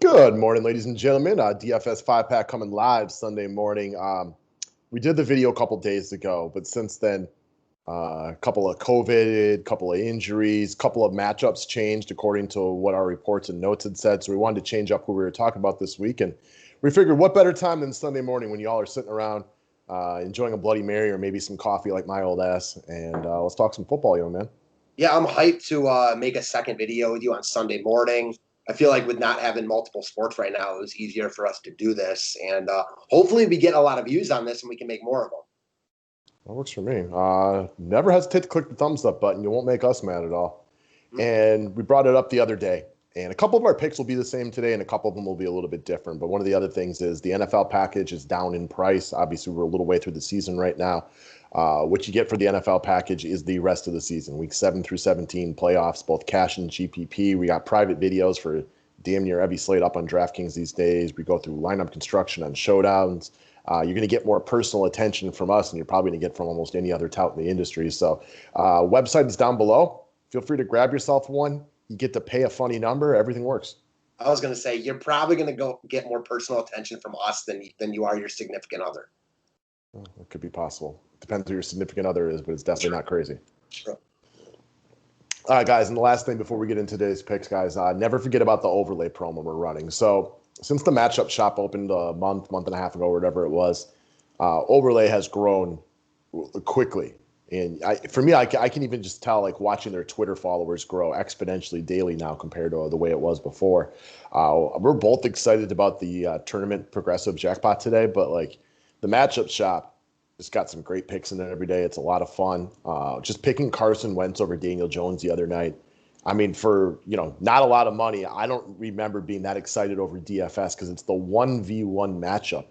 Good morning, ladies and gentlemen. DFS 5-pack coming live Sunday morning. We did the video a couple days ago, but since then, a couple of COVID, couple of injuries, couple of matchups changed according to what our reports and notes had said. So we wanted to change up who we were talking about this week. And we figured what better time than Sunday morning when y'all are sitting around enjoying a Bloody Mary or maybe some coffee like my old ass. And let's talk some football, young man. Yeah, I'm hyped to make a second video with you on Sunday morning. I feel like with not having multiple sports right now, it was easier for us to do this. And hopefully we get a lot of views on this and we can make more of them. That works for me. Never hesitate to click the thumbs up button. You won't make us mad at all. Mm-hmm. And we brought it up the other day. And a couple of our picks will be the same today, and a couple of them will be a little bit different. But one of the other things is the NFL package is down in price. Obviously, we're a little way through the season right now. What you get for the NFL package is the rest of the season, week 7 through 17 playoffs, both cash and GPP. We got private videos for damn near every slate up on DraftKings these days. We go through lineup construction on showdowns. You're going to get more personal attention from us, and you're probably going to get from almost any other tout in the industry. So website is down below. Feel free to grab yourself one. You get to pay a funny number. Everything works. I was going to say, you're probably going to go get more personal attention from us than you are your significant other. Well, it could be possible. Depends who your significant other is, but it's definitely not crazy. Sure. All right, guys, and the last thing before we get into today's picks, guys, never forget about the overlay promo we're running. So since the matchup shop opened a month and a half ago, or whatever it was, overlay has grown quickly. And for me, I can even just tell, like, watching their Twitter followers grow exponentially daily now compared to the way it was before. We're both excited about the tournament progressive jackpot today, but, like, the matchup shop just got some great picks in it every day. It's a lot of fun. Just picking Carson Wentz over Daniel Jones the other night. I mean, for, not a lot of money, I don't remember being that excited over DFS because it's the 1v1 matchup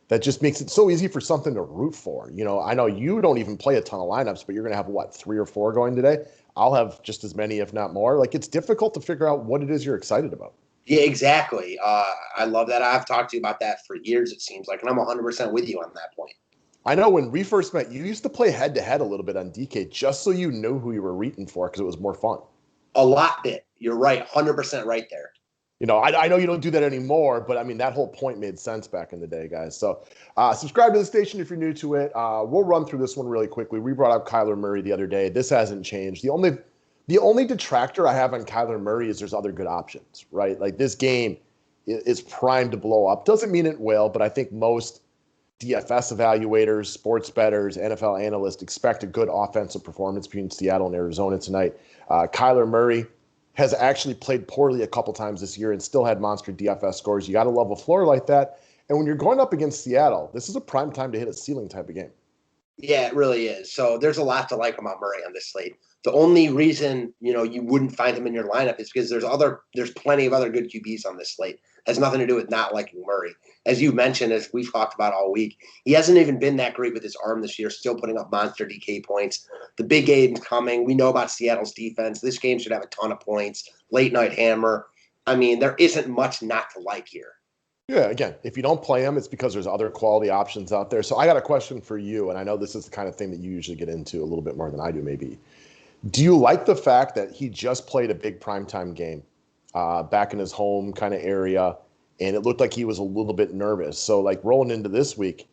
that just makes it so easy for something to root for. I know you don't even play a ton of lineups, but you're going to have, 3 or 4 going today? I'll have just as many, if not more. Like, it's difficult to figure out what it is you're excited about. Yeah, exactly. I love that. I've talked to you about that for years, it seems like, and I'm 100% with you on that point. I know when we first met, you used to play head-to-head a little bit on DK just so you knew who you were rooting for because it was more fun. A lot bit. You're right. 100% right there. I know you don't do that anymore, but I mean, that whole point made sense back in the day, guys. So subscribe to the station if you're new to it. We'll run through this one really quickly. We brought up Kyler Murray the other day. This hasn't changed. The only detractor I have on Kyler Murray is there's other good options, right? Like, this game is primed to blow up. Doesn't mean it will, but I think most DFS evaluators, sports bettors, NFL analysts expect a good offensive performance between Seattle and Arizona tonight. Kyler Murray has actually played poorly a couple times this year and still had monster DFS scores. You got to love a floor like that. And when you're going up against Seattle, this is a prime time to hit a ceiling type of game. Yeah, it really is. So there's a lot to like about Murray on this slate. The only reason, you wouldn't find him in your lineup is because there's plenty of other good QBs on this slate. It has nothing to do with not liking Murray. As you mentioned, as we've talked about all week, he hasn't even been that great with his arm this year, still putting up monster DK points. The big game's coming. We know about Seattle's defense. This game should have a ton of points. Late night hammer. I mean, there isn't much not to like here. Yeah, again, if you don't play him, it's because there's other quality options out there. So I got a question for you, and I know this is the kind of thing that you usually get into a little bit more than I do maybe. Do you like the fact that he just played a big primetime game back in his home kind of area, and it looked like he was a little bit nervous? So, like, rolling into this week,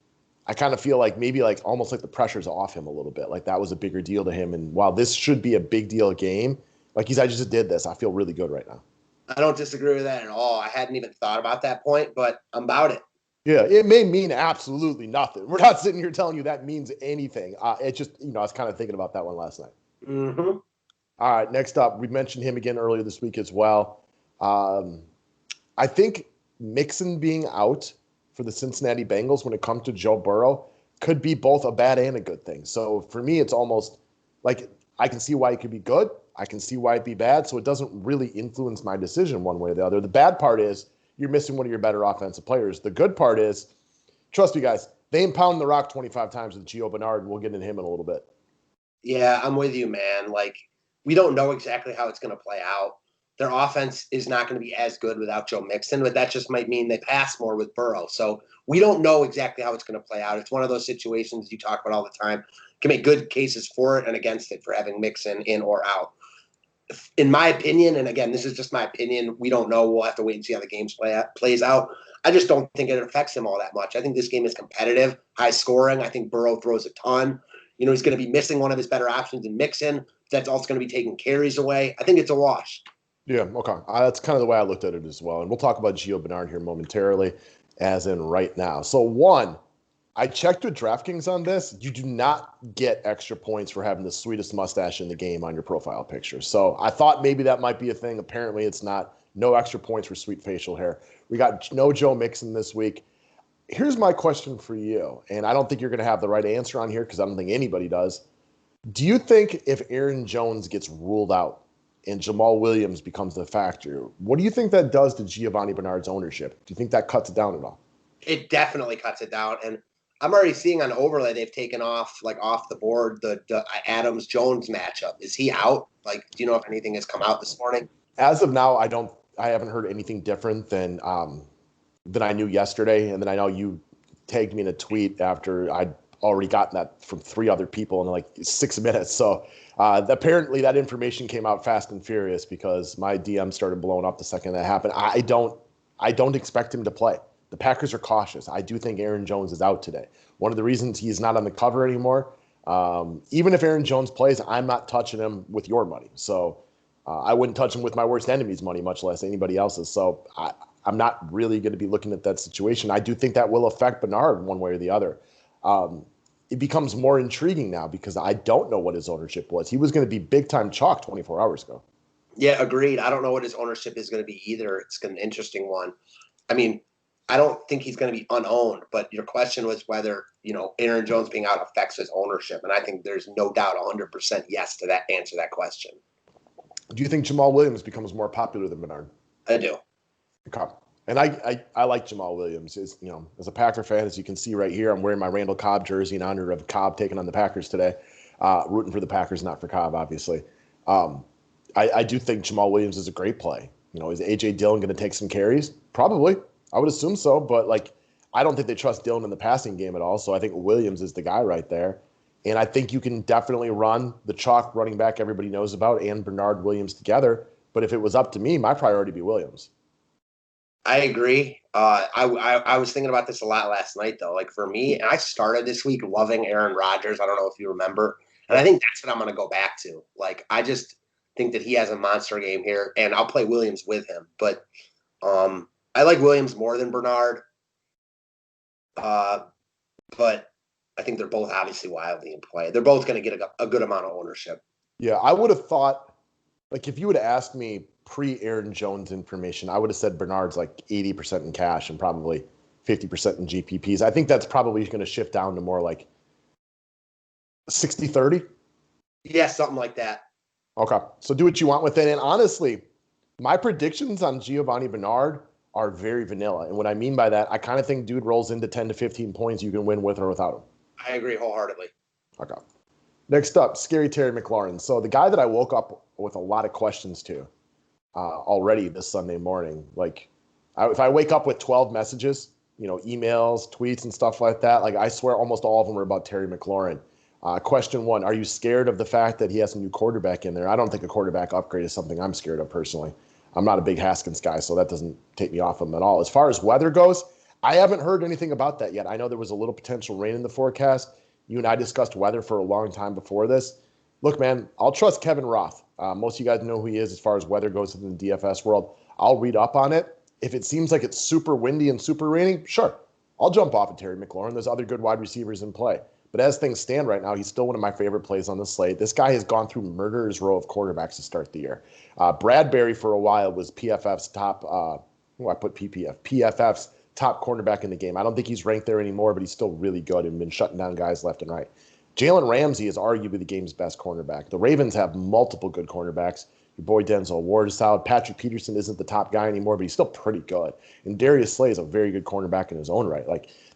I kind of feel like maybe almost like the pressure's off him a little bit. Like, that was a bigger deal to him. And while this should be a big deal game, I just did this. I feel really good right now. I don't disagree with that at all. I hadn't even thought about that point, but I'm about it. Yeah, it may mean absolutely nothing. We're not sitting here telling you that means anything. It just, I was kind of thinking about that one last night. Mm-hmm. All right, next up, we mentioned him again earlier this week as well. I think Mixon being out for the Cincinnati Bengals when it comes to Joe Burrow could be both a bad and a good thing. So for me, it's almost like I can see why it could be good. I can see why it'd be bad. So it doesn't really influence my decision one way or the other. The bad part is you're missing one of your better offensive players. The good part is, trust me, guys, they impound the rock 25 times with Gio Bernard, and we'll get into him in a little bit. Yeah, I'm with you, man. Like, we don't know exactly how it's going to play out. Their offense is not going to be as good without Joe Mixon, but that just might mean they pass more with Burrow. So we don't know exactly how it's going to play out. It's one of those situations you talk about all the time. You can make good cases for it and against it for having Mixon in or out. in my opinion, and again, this is just my opinion. We don't know. We'll have to wait and see how the game plays out. I just don't think it affects him all that much. I think this game is competitive, high scoring. I think Burrow throws a ton. He's going to be missing one of his better options in Mixon. That's also going to be taking carries away. I think it's a wash. Yeah, okay. That's kind of the way I looked at it as well. And we'll talk about Gio Bernard here momentarily, as in right now. So, one, I checked with DraftKings on this. You do not get extra points for having the sweetest mustache in the game on your profile picture. So I thought maybe that might be a thing. Apparently it's not. No extra points for sweet facial hair. We got no Joe Mixon this week. Here's my question for you, and I don't think you're going to have the right answer on here because I don't think anybody does. Do you think if Aaron Jones gets ruled out and Jamal Williams becomes the factor, what do you think that does to Giovanni Bernard's ownership? Do you think that cuts it down at all? It definitely cuts it down. And I'm already seeing on overlay they've taken off the board the Adams Jones matchup. Is he out? Do you know if anything has come out this morning? As of now, I haven't heard anything different than I knew yesterday. And then I know you tagged me in a tweet after I'd already gotten that from 3 other people in like 6 minutes. So apparently that information came out fast and furious because my DM started blowing up the second that happened. I don't expect him to play. The Packers are cautious. I do think Aaron Jones is out today. One of the reasons he's not on the cover anymore, even if Aaron Jones plays, I'm not touching him with your money. So I wouldn't touch him with my worst enemy's money, much less anybody else's. So I'm not really going to be looking at that situation. I do think that will affect Bernard one way or the other. It becomes more intriguing now because I don't know what his ownership was. He was going to be big-time chalk 24 hours ago. Yeah, agreed. I don't know what his ownership is going to be either. It's an interesting one. I mean, I don't think he's going to be unowned, but your question was whether, Aaron Jones being out affects his ownership. And I think there's no doubt 100% yes to that answer that question. Do you think Jamal Williams becomes more popular than Bernard? I do. Okay. And I like Jamal Williams. As a Packer fan, as you can see right here, I'm wearing my Randall Cobb jersey in honor of Cobb taking on the Packers today. Rooting for the Packers, not for Cobb, obviously. I do think Jamal Williams is a great play. Is A.J. Dillon going to take some carries? Probably. I would assume so, but I don't think they trust Dillon in the passing game at all. So I think Williams is the guy right there. And I think you can definitely run the chalk running back everybody knows about and Bernard Williams together. But if it was up to me, my priority would be Williams. I agree. I was thinking about this a lot last night, though. For me, and I started this week loving Aaron Rodgers. I don't know if you remember. And I think that's what I'm going to go back to. I just think that he has a monster game here, and I'll play Williams with him. But I like Williams more than Bernard. But I think they're both obviously wildly in play. They're both going to get a good amount of ownership. Yeah, I would have thought, if you would have asked me pre-Aaron Jones information, I would have said Bernard's 80% in cash and probably 50% in GPPs. I think that's probably going to shift down to more 60-30. Yeah, something like that. Okay, so do what you want with it. And honestly, my predictions on Giovanni Bernard are very vanilla. And what I mean by that, I kind of think dude rolls into 10 to 15 points you can win with or without him. I agree wholeheartedly. Okay. Next up, Scary Terry McLaurin. So the guy that I woke up with a lot of questions to already this Sunday morning. If I wake up with 12 messages, emails, tweets, and stuff like that, I swear almost all of them are about Terry McLaurin. Question 1, are you scared of the fact that he has a new quarterback in there? I don't think a quarterback upgrade is something I'm scared of personally. I'm not a big Haskins guy, so that doesn't take me off him at all. As far as weather goes, I haven't heard anything about that yet. I know there was a little potential rain in the forecast. You and I discussed weather for a long time before this. Look, man, I'll trust Kevin Roth. Most of you guys know who he is as far as weather goes in the DFS world. I'll read up on it. If it seems like it's super windy and super rainy, sure, I'll jump off of Terry McLaurin. There's other good wide receivers in play. But as things stand right now, he's still one of my favorite plays on the slate. This guy has gone through murderer's row of quarterbacks to start the year. Bradbury for a while was PFF's top, PFF's top cornerback in the game. I don't think he's ranked there anymore, but he's still really good and been shutting down guys left and right. Jalen Ramsey is arguably the game's best cornerback. The Ravens have multiple good cornerbacks. Your boy Denzel Ward is solid. Patrick Peterson isn't the top guy anymore, but he's still pretty good. And Darius Slay is a very good cornerback in his own right.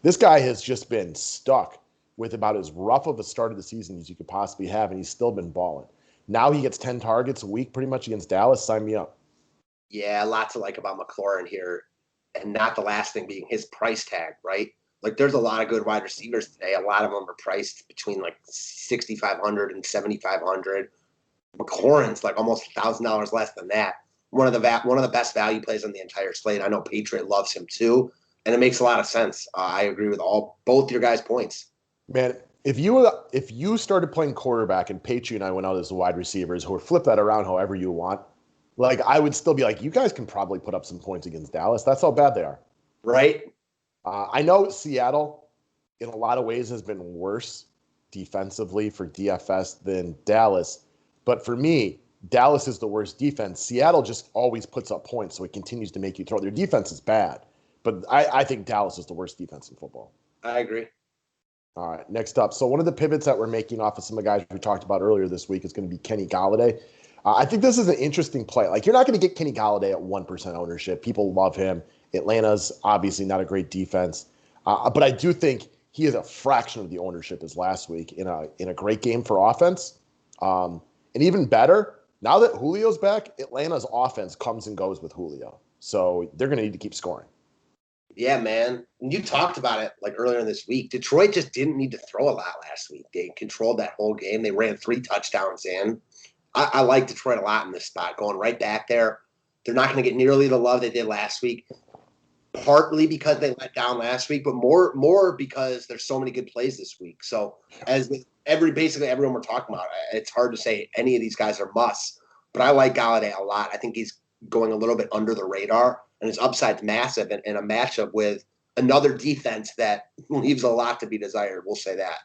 This guy has just been stuck with about as rough of a start of the season as you could possibly have, and he's still been balling. Now he gets 10 targets a week pretty much against Dallas. Sign me up. Yeah, a lot to like about McLaurin here. And not the last thing being his price tag, right? There's a lot of good wide receivers today. A lot of them are priced between 6,500 and 7,500. McLaurin's like almost $1,000 less than that. One of the best value plays on the entire slate. I know Patriot loves him too, and it makes a lot of sense. I agree with both your guys' points. Man, if you started playing quarterback and Patriot and I went out as wide receivers, or flip that around however you want, like I would still be like, you guys can probably put up some points against Dallas. That's how bad they are. Right? I know Seattle, in a lot of ways, has been worse defensively for DFS than Dallas. But for me, Dallas is the worst defense. Seattle just always puts up points, so it continues to make you throw. Their defense is bad. But I think Dallas is the worst defense in football. I agree. All right, next up. So one of the pivots that we're making off of some of the guys we talked about earlier this week is going to be Kenny Golladay. I think this is an interesting play. Like, you're not going to get Kenny Golladay at 1% ownership. People love him. Atlanta's obviously not a great defense. But I do think he is a fraction of the ownership as last week in a great game for offense. And even better, now that Julio's back, Atlanta's offense comes and goes with Julio. So they're going to need to keep scoring. Yeah, man. And you talked about it like earlier in this week. Detroit just didn't need to throw a lot last week. They controlled that whole game. They ran 3 touchdowns in. I like Detroit a lot in this spot, going right back there. They're not going to get nearly the love they did last week, partly because they let down last week, but more because there's so many good plays this week. So as with basically everyone we're talking about, it's hard to say any of these guys are musts, but I like Golladay a lot. I think he's going a little bit under the radar, and his upside's massive in a matchup with another defense that leaves a lot to be desired. We'll say that.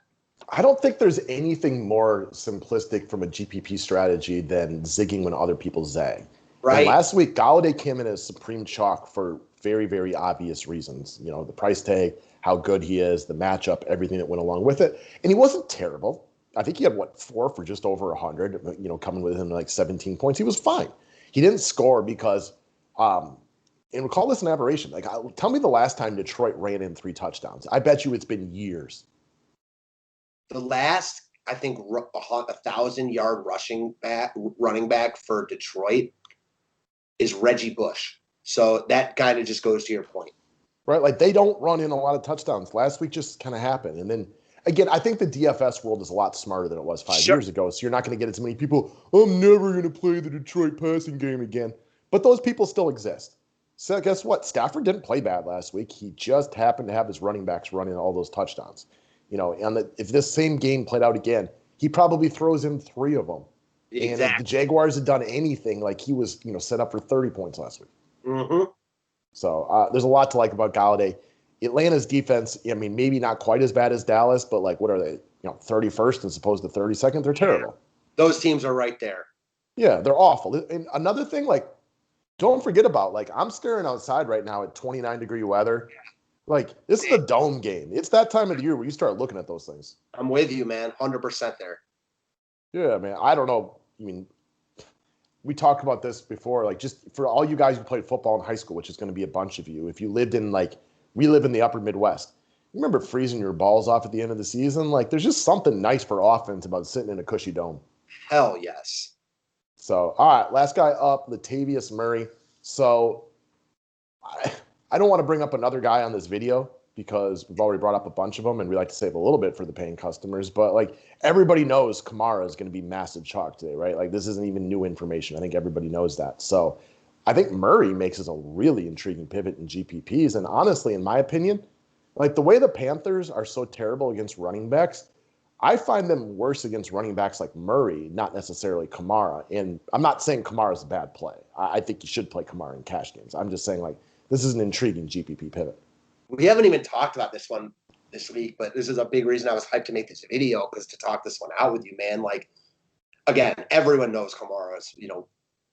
I don't think there's anything more simplistic from a GPP strategy than zigging when other people zag. Right. And last week, Golladay came in as supreme chalk for very, very obvious reasons. You know, the price tag, how good he is, the matchup, everything that went along with it. And he wasn't terrible. I think he had, 4 for just over 100, coming with him like 17 points. He was fine. He didn't score because, and we call this an aberration. Like, tell me the last time Detroit ran in 3 touchdowns. I bet you it's been years. The last, I think, 1,000-yard running back for Detroit is Reggie Bush. So that kind of just goes to your point. Right? Like, they don't run in a lot of touchdowns. Last week just kind of happened. And then, again, I think the DFS world is a lot smarter than it was 5 years ago. So you're not going to get as many people, I'm never going to play the Detroit passing game again. But those people still exist. So guess what? Stafford didn't play bad last week. He just happened to have his running backs running all those touchdowns. And if this same game played out again, he probably throws in 3 of them. Exactly. And if the Jaguars had done anything, like, he was, set up for 30 points last week. Mm-hmm. So there's a lot to like about Golladay. Atlanta's defense, I mean, maybe not quite as bad as Dallas, but like, what are they? 31st as opposed to 32nd? They're terrible. Those teams are right there. Yeah, they're awful. And another thing, like, don't forget about, like, I'm staring outside right now at 29-degree weather. Like, this is a dome game. It's that time of the year where you start looking at those things. I'm with you, man. 100% there. Yeah, man. I don't know. I mean, we talked about this before. Like, just for all you guys who played football in high school, which is going to be a bunch of you, if you lived in, like, we live in the upper Midwest. You remember freezing your balls off at the end of the season? Like, there's just something nice for offense about sitting in a cushy dome. Hell yes. So, all right, last guy up, Latavius Murray. So, I don't want to bring up another guy on this video because we've already brought up a bunch of them, and we like to save a little bit for the paying customers. But, like, everybody knows Kamara is going to be massive chalk today, right? Like, this isn't even new information. I think everybody knows that. So I think Murray makes us a really intriguing pivot in GPPs. And honestly, in my opinion, like, the way the Panthers are so terrible against running backs, I find them worse against running backs like Murray, not necessarily Kamara. And I'm not saying Kamara's a bad play. I think you should play Kamara in cash games. I'm just saying, like, this is an intriguing GPP pivot. We haven't even talked about this one this week, but this is a big reason I was hyped to make this video, because to talk this one out with you, man. Like, again, everyone knows Kamara is,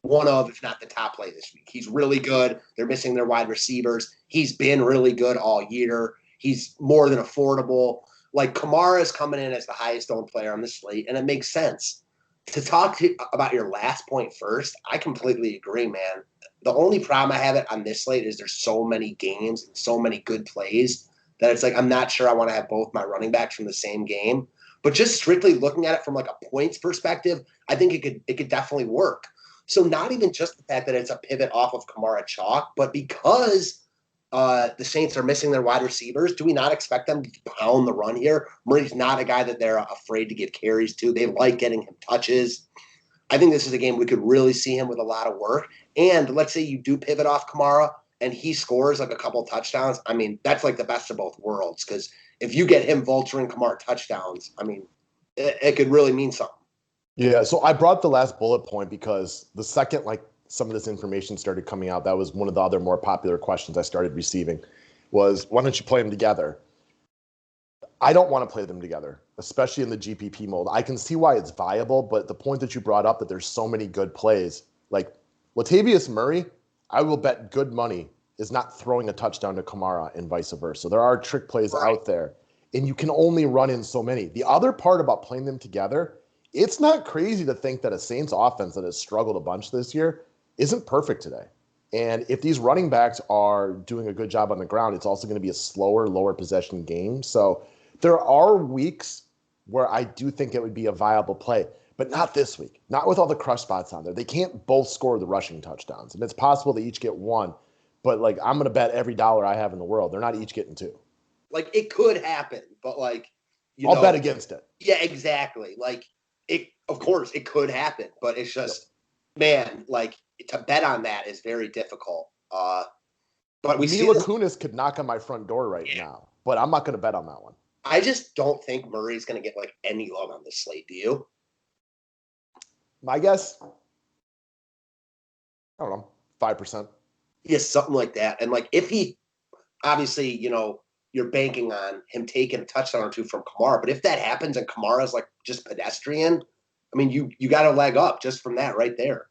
one of, if not the top play this week. He's really good. They're missing their wide receivers. He's been really good all year. He's more than affordable. Like, Kamara is coming in as the highest owned player on the slate, and it makes sense. To talk about your last point first, I completely agree, man. The only problem I have it on this slate is there's so many games and so many good plays that it's like, I'm not sure I want to have both my running backs from the same game. But just strictly looking at it from, like, a points perspective, I think it could definitely work. So not even just the fact that it's a pivot off of Kamara chalk, but because the Saints are missing their wide receivers, do we not expect them to pound the run here? Murray's not a guy that they're afraid to give carries to. They like getting him touches. I think this is a game we could really see him with a lot of work. And let's say you do pivot off Kamara and he scores like a couple touchdowns. I mean, that's like the best of both worlds, because if you get him vulturing Kamara touchdowns, I mean, it could really mean something. Yeah, so I brought the last bullet point because the second like some of this information started coming out, that was one of the other more popular questions I started receiving was, why don't you play them together? I don't want to play them together, especially in the GPP mode. I can see why it's viable, but the point that you brought up, that there's so many good plays, like Latavius Murray, I will bet good money is not throwing a touchdown to Kamara and vice versa. There are trick plays out there, and you can only run in so many. The other part about playing them together, it's not crazy to think that a Saints offense that has struggled a bunch this year isn't perfect today. And if these running backs are doing a good job on the ground, it's also going to be a slower, lower possession game. So there are weeks where I do think it would be a viable play, but not this week. Not with all the crush spots on there. They can't both score the rushing touchdowns. And it's possible they each get one, but like I'm going to bet every dollar I have in the world they're not each getting two. Like it could happen, but like I'll bet against it. Yeah, exactly. Like it, of course, it could happen, but it's just, man, like to bet on that is very difficult. But we see Mila Kunis could knock on my front door right now, but I'm not going to bet on that one. I just don't think Murray's going to get like any love on this slate. Do you? My guess, I don't know, 5%. Yeah, something like that. And like if he, obviously, you're banking on him taking a touchdown or two from Kamara, but if that happens and Kamara's like just pedestrian, I mean, you got a leg up just from that right there.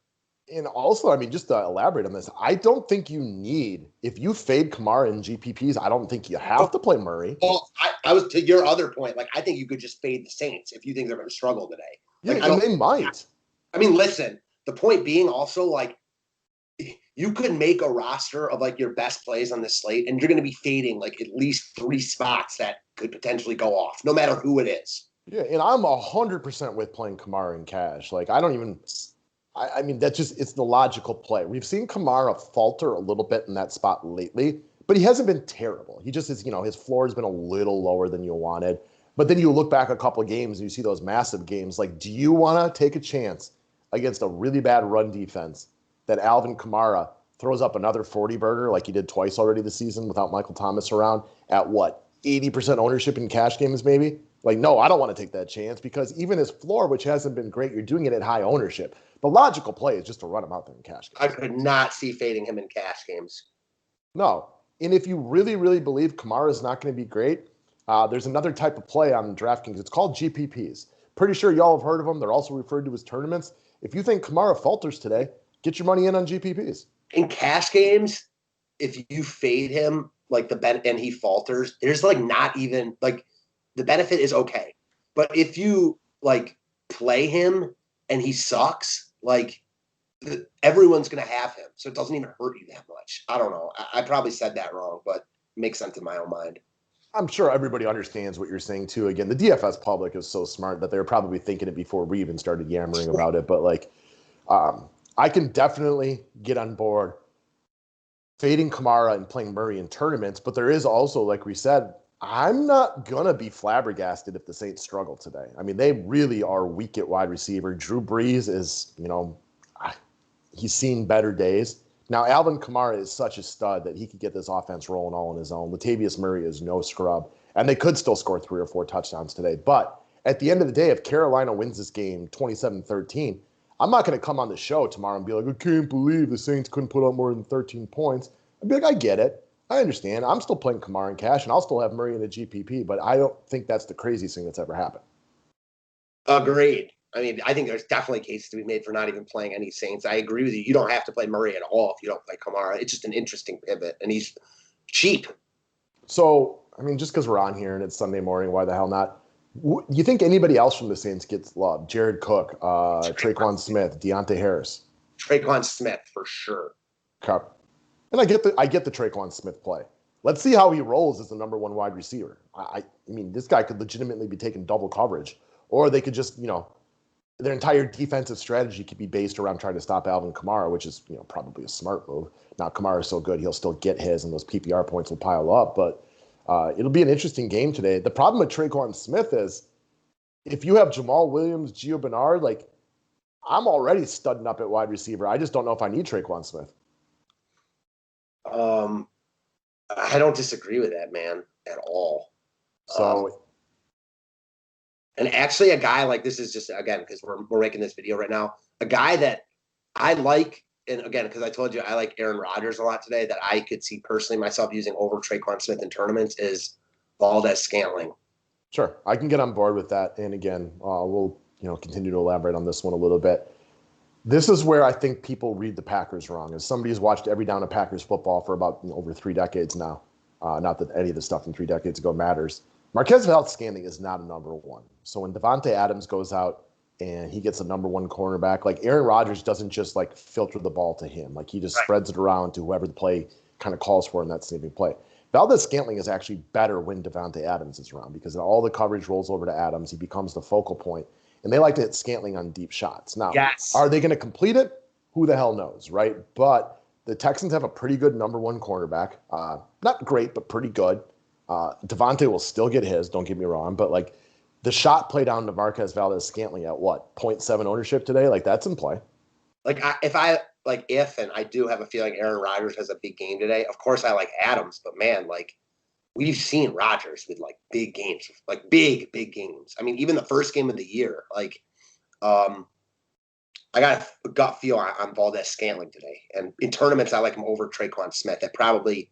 And also, I mean, just to elaborate on this, I don't think you need, if you fade Kamara in GPPs, I don't think you have to play Murray. Well, I was to your other point, like I think you could just fade the Saints if you think they're going to struggle today. Yeah, like, and they might. I mean, listen, the point being also like you could make a roster of like your best plays on this slate, and you're going to be fading like at least 3 spots that could potentially go off, no matter who it is. Yeah, and I'm 100% with playing Kamara in cash. Like, I don't even, I mean, that's just, it's the logical play. We've seen Kamara falter a little bit in that spot lately, but he hasn't been terrible. He just is, his floor has been a little lower than you wanted. But then you look back a couple of games and you see those massive games. Like, do you want to take a chance against a really bad run defense that Alvin Kamara throws up another 40-burger like he did twice already this season without Michael Thomas around at what, 80% ownership in cash games maybe? Like, no, I don't want to take that chance, because even his floor, which hasn't been great, you're doing it at high ownership. The logical play is just to run him out there in cash games. I could not see fading him in cash games. No. And if you really, really believe Kamara is not going to be great, there's another type of play on DraftKings. It's called GPPs. Pretty sure y'all have heard of them. They're also referred to as tournaments. If you think Kamara falters today, get your money in on GPPs. In cash games, if you fade him like and he falters, there's like not even like the benefit is okay. But if you like play him and he sucks, like everyone's going to have him. So it doesn't even hurt you that much. I don't know. I probably said that wrong, but it makes sense in my own mind. I'm sure everybody understands what you're saying too. Again, the DFS public is so smart that they were probably thinking it before we even started yammering about it. But like, I can definitely get on board fading Kamara and playing Murray in tournaments. But there is also, like we said, I'm not going to be flabbergasted if the Saints struggle today. I mean, they really are weak at wide receiver. Drew Brees is, he's seen better days. Now, Alvin Kamara is such a stud that he could get this offense rolling all on his own. Latavius Murray is no scrub, and they could still score 3 or 4 touchdowns today. But at the end of the day, if Carolina wins this game 27-13, I'm not going to come on the show tomorrow and be like, I can't believe the Saints couldn't put up more than 13 points. I'd be like, I get it. I understand. I'm still playing Kamara in cash, and I'll still have Murray in a GPP, but I don't think that's the craziest thing that's ever happened. Agreed. I mean, I think there's definitely cases to be made for not even playing any Saints. I agree with you. You don't have to play Murray at all if you don't play Kamara. It's just an interesting pivot, and he's cheap. So, I mean, just because we're on here and it's Sunday morning, why the hell not? Do you think anybody else from the Saints gets love? Jared Cook, Traquan Smith, Deontay Harris? Traquan Smith, for sure. Okay. And I get the Traquan Smith play. Let's see how he rolls as the number 1 wide receiver. I mean, this guy could legitimately be taking double coverage, or they could just, their entire defensive strategy could be based around trying to stop Alvin Kamara, which is, probably a smart move. Now, Kamara is so good, he'll still get his, and those PPR points will pile up. But it'll be an interesting game today. The problem with Traquan Smith is if you have Jamal Williams, Gio Bernard, like, I'm already studding up at wide receiver. I just don't know if I need Traquan Smith. I don't disagree with that, man, at all. So, and actually, a guy like this is just, again, because we're making this video right now, a guy that I like, and again, because I told you I like Aaron Rodgers a lot today, that I could see personally myself using over Traquan Smith in tournaments is Valdez-Scantling. sure, I can get on board with that. And again, we'll continue to elaborate on this one a little bit. This is where I think people read the Packers wrong. As somebody who's watched every down of Packers football for about over 3 decades now, not that any of the stuff from 3 decades ago matters, Marquez Valdez-Scantling is not a number one. So when Devontae Adams goes out and he gets a number one cornerback, like Aaron Rodgers doesn't just like filter the ball to him. Like he just spreads it around to whoever the play kind of calls for in that sneaking play. Valdez-Scantling is actually better when Devontae Adams is around because all the coverage rolls over to Adams. He becomes the focal point. And they like to hit Scantling on deep shots. Now, Are they going to complete it? Who the hell knows, right? But the Texans have a pretty good number one cornerback. Not great, but pretty good. Devontae will still get his, don't get me wrong. But, like, the shot play down to Marquez Valdez-Scantling at what, 0.7 ownership today? Like, that's in play. Like, if and I do have a feeling Aaron Rodgers has a big game today, of course I like Adams. But, man, like, we've seen Rodgers with like big games, like big games. I mean, even the first game of the year, like, I got a gut feel on Valdez-Scantling today. And in tournaments, I like him over Traquan Smith at probably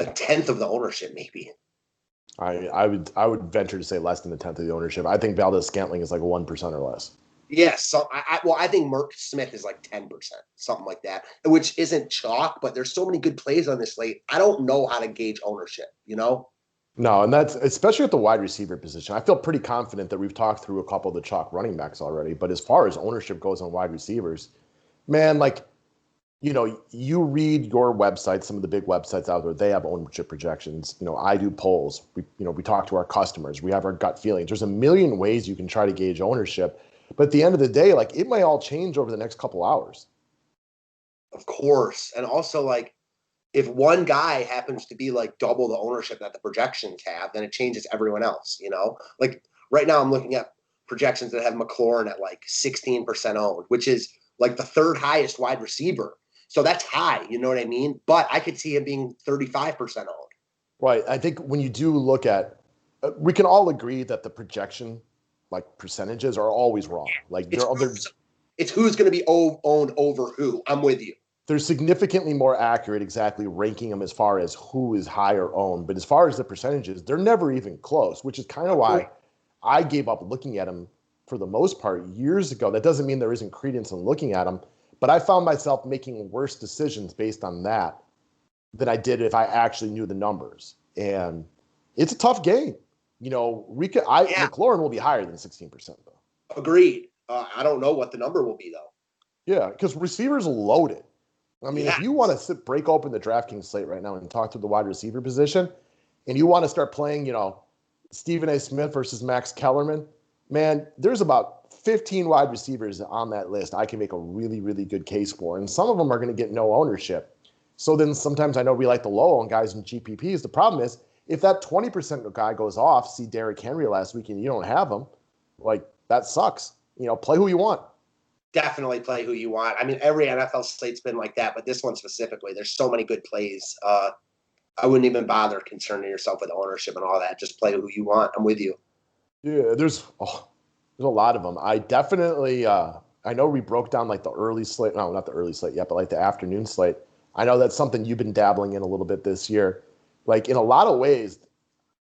a tenth of the ownership, maybe. I would venture to say less than a tenth of the ownership. I think Valdez-Scantling is like 1% or less. Yes, so I think Merck Smith is like 10%, something like that, which isn't chalk, but there's so many good plays on this slate. I don't know how to gauge ownership, No, and that's especially at the wide receiver position. I feel pretty confident that we've talked through a couple of the chalk running backs already. But as far as ownership goes on wide receivers, man, like, you read your website, some of the big websites out there, they have ownership projections. I do polls. We talk to our customers. We have our gut feelings. There's a million ways you can try to gauge ownership. But at the end of the day, like, it may all change over the next couple hours. Of course. And also, like, if one guy happens to be like double the ownership that the projections have, then it changes everyone else, Like right now I'm looking at projections that have McLaurin at like 16% owned, which is like the third highest wide receiver. So that's high, you know what I mean? But I could see him being 35% owned. Right. I think when you do look at, we can all agree that the projection, like, percentages are always wrong. Like it's who's going to be owned over who. I'm with you. They're significantly more accurate, exactly ranking them as far as who is higher owned. But as far as the percentages, they're never even close, which is kind of why I gave up looking at them for the most part years ago. That doesn't mean there isn't credence in looking at them, but I found myself making worse decisions based on that than I did if I actually knew the numbers. And it's a tough game. McLaurin will be higher than 16%, though. Agreed. I don't know what the number will be, though. Yeah, because receivers loaded. I mean, if you want to break open the DraftKings slate right now and talk to the wide receiver position, and you want to start playing, Stephen A. Smith versus Max Kellerman, man, there's about 15 wide receivers on that list I can make a really, really good case for. And some of them are going to get no ownership. So then sometimes I know we like the low on guys in GPPs. The problem is if that 20% guy goes off, see Derrick Henry last week, and you don't have him, like, that sucks. Play who you want. Definitely play who you want. I mean, every NFL slate's been like that, but this one specifically, there's so many good plays. I wouldn't even bother concerning yourself with ownership and all that. Just play who you want. I'm with you. Yeah, there's a lot of them. I definitely, I know we broke down like the early slate. No, not the early slate yet, but like the afternoon slate. I know that's something you've been dabbling in a little bit this year. Like, in a lot of ways,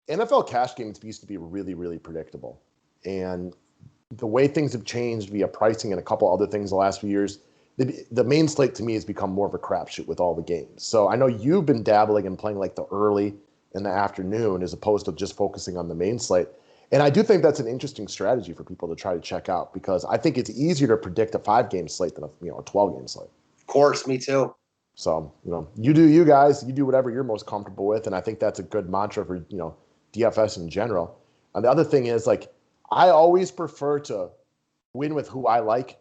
NFL cash games used to be really, really predictable. And the way things have changed via pricing and a couple other things the last few years, the main slate to me has become more of a crapshoot with all the games. So I know you've been dabbling and playing like the early and the afternoon as opposed to just focusing on the main slate. And I do think that's an interesting strategy for people to try to check out because I think it's easier to predict a 5-game slate than a 12-game slate. Of course, me too. So, you do you guys, you do whatever you're most comfortable with. And I think that's a good mantra for, DFS in general. And the other thing is, like, I always prefer to win with who I like.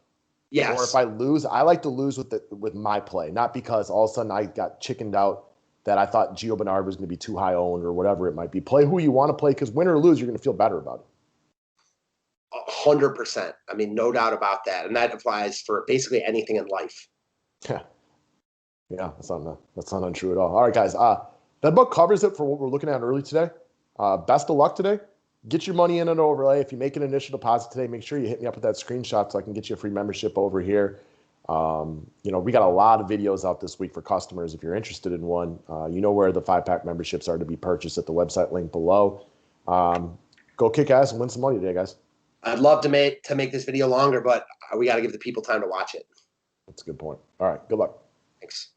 Yes. Or if I lose, I like to lose with my play, not because all of a sudden I got chickened out that I thought Gio Bernard was going to be too high owned or whatever it might be. Play who you want to play because win or lose, you're going to feel better about it. 100%. I mean, no doubt about that. And that applies for basically anything in life. Yeah. Yeah, that's not untrue at all. All right, guys. That about covers it for what we're looking at early today. Best of luck today. Get your money in an overlay. If you make an initial deposit today, make sure you hit me up with that screenshot so I can get you a free membership over here. We got a lot of videos out this week for customers. If you're interested in one, you know where the 5-pack memberships are to be purchased at the website link below. Go kick ass and win some money today, guys. I'd love to make this video longer, but we got to give the people time to watch it. That's a good point. All right, good luck. Thanks.